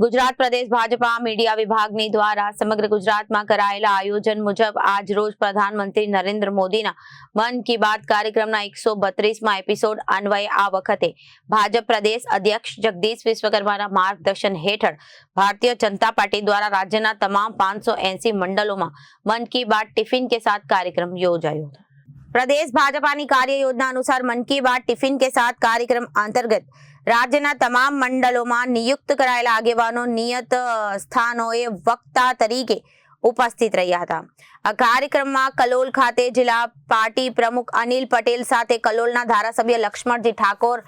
ગુજરાત પ્રદેશ Bhajpa media વિભાગની દ્વારા સમગ્ર ગુજરાતમાં કરાયેલા આયોજન મુજબ આજ રોજ પ્રધાનમંત્રી નરેન્દ્ર મોદીના મન કી બાત કાર્યક્રમના 132મા એપિસોડ અન્વયે આ વખતે ભાજપ પ્રદેશ અધ્યક્ષ જગદીશ વિશ્વકર્માના માર્ગદર્શન હેઠળ ભારતીય જનતા પાર્ટી દ્વારા રાજ્યના તમામ 580 મંડलों मन की बात टिफिन के साथ कार्यक्रम योजायो था। प्रदेश भाजपा की कार्य योजना अनुसार मन की बात टिफिन के साथ कार्यक्रम अंतर्गत राज्यना तमाम मंडलों में नियुक्त कराયેલા આગેવાનો નિયત સ્થાનોએ વક્તા તરીકે ઉપસ્થિત રહ્યા હતા। આ કાર્યક્રમમાં કલોલ ખાતે જિલ્લા પાર્ટી પ્રમુખ અનિલ પટેલ સાથે કલોલના ધારાસભ્ય લક્ષ્મણજી ઠાકોર,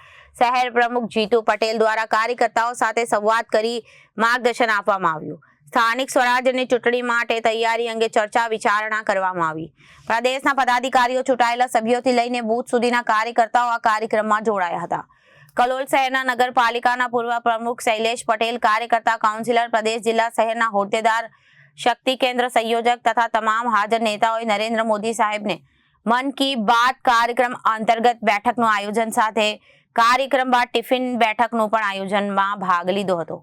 શહેર પ્રમુખ જીતુ પટેલ દ્વારા કાર્યકર્તાઓ સાથે સંવાદ કરી માર્ગદર્શન આપવામાં આવ્યું। સ્થાનિક સ્વરાજ્યની ચૂંટણી માટે તૈયારી અંગે ચર્ચા વિચારણા કરવામાં આવી। પ્રદેશના પદાધિકારીઓ, ચૂંટાયેલા સભ્યોથી લઈને બૂથ સુધીના કાર્યકર્તાઓ આ કાર્યક્રમમાં જોડાયા હતા। કલોલ શહેરના નગરપાલિકાના પૂર્વ પ્રમુખ શૈલેષ પટેલ, કાર્યકર્તા, કાઉન્સિલર, પ્રદેશ જિલ્લા શહેરના હોદ્દેદાર, શક્તિ કેન્દ્ર સંયોજક તથા તમામ હાજર નેતાઓએ નરેન્દ્ર મોદી સાહેબને મન કી બાત કાર્યક્રમ અંતર્ગત બેઠકનું આયોજન સાથે કાર્યક્રમ બાદ ટિફિન બેઠકનું પણ આયોજનમાં ભાગ લીધો હતો।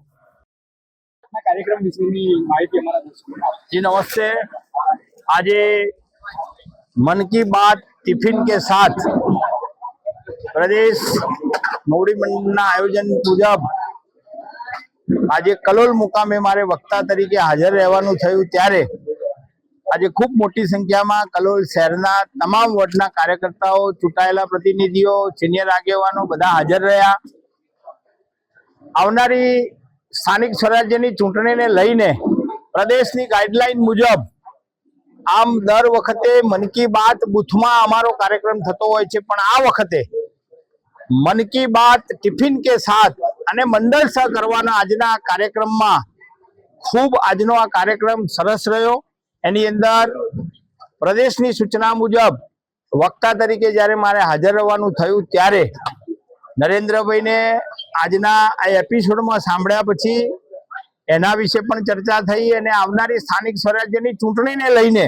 कार्यक्रम विषयની માહિતી અમારા દર્શકોને આપો। जी नमस्ते। आज मन की बात टिफिन के साथ प्रदेश मोवड़ी मंडलના આયોજન મુજબ આજે કલોલ મુકામે મારે વક્તા તરીકે હાજર રહેવાનું થયું, ત્યારે આજે ખૂબ મોટી સંખ્યામાં કલોલ શહેરના તમામ વોર્ડના કાર્યકર્તાઓ, ચૂંટાયેલા પ્રતિનિધિઓ, સિનિયર આગેવાનો બધા હાજર રહ્યા। આવનારી સ્થાનિક સ્વરાજ્યની ચૂંટણીને લઈને પ્રદેશની ગાઈડલાઈન મુજબ આમ દર વખતે મન કી બાત બૂથમાં અમારો કાર્યક્રમ થતો હોય છે, પણ આ વખતે મન કી બાત ટિફિન કે સાથ અને મંડળ સહ કરવાના આજના કાર્યક્રમમાં ખૂબ આજનો આ કાર્યક્રમ સરસ રહ્યો। એની અંદર પ્રદેશની સૂચના મુજબ વક્તા તરીકે જ્યારે મારે હાજર રહેવાનું થયું, ત્યારે નરેન્દ્રભાઈને આજના આ એપિસોડમાં સાંભળ્યા પછી એના વિશે પણ ચર્ચા થઈ અને આવનારી સ્થાનિક સ્વરાજ્યની ચૂંટણીને લઈને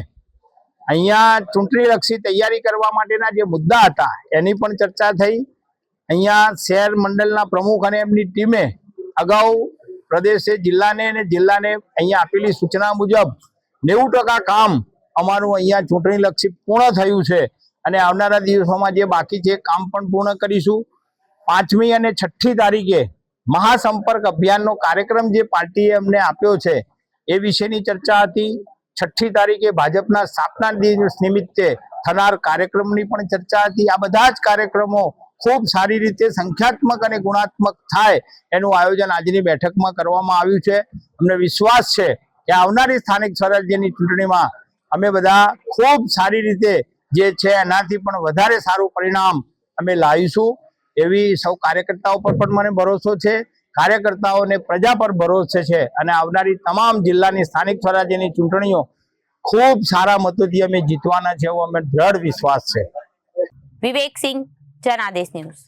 અહીંયા ચૂંટણીલક્ષી તૈયારી કરવા માટેના જે મુદ્દા હતા એની પણ ચર્ચા થઈ। અહીંયા શહેર મંડળના પ્રમુખ અને એમની ટીમે અગાઉ પ્રદેશે જિલ્લાને અહીંયા આપેલી સૂચના મુજબ 90% કામ અમારું અહીંયા ચૂંટણીલક્ષી પૂર્ણ થયું છે અને આવનારા દિવસોમાં જે બાકી છે કામ પણ પૂર્ણ કરીશું। 5મી અને 6ઠી તારીખે મહાસંપર્ક અભિયાનનો કાર્યક્રમ જે પાર્ટીએ અમને આપ્યો છે એ વિશેની ચર્ચા હતી। 6ઠી તારીખે ભાજપના સ્થાપના દિવસ નિમિત્તે થનાર કાર્યક્રમની પણ ચર્ચા હતી। આ બધા જ કાર્યક્રમો ખૂબ સારી રીતે સંખ્યાત્મક અને ગુણાત્મક થાય એનું આયોજન આજની બેઠકમાં કરવામાં આવ્યું છે। અમને વિશ્વાસ છે કે આવનારી સ્થાનિક સ્વરાજ્યની ચૂંટણીમાં અમે બધા ખૂબ સારી રીતે જે છે એનાથી પણ વધારે સારું પરિણામ અમે લાવીશું એવી સૌ કાર્યકર્તાઓ પર પણ મને ભરોસો છે। કાર્યકર્તાઓને પ્રજા પર ભરોસો છે અને આવનારી તમામ જિલ્લાની સ્થાનિક સ્વરાજ્યની ચૂંટણીઓ ખૂબ સારા મતોથી અમે જીતવાના છે એવો અમે દ્રઢ વિશ્વાસ છે। વિવેક સિંહ, જનાદેશ ન્યૂઝ।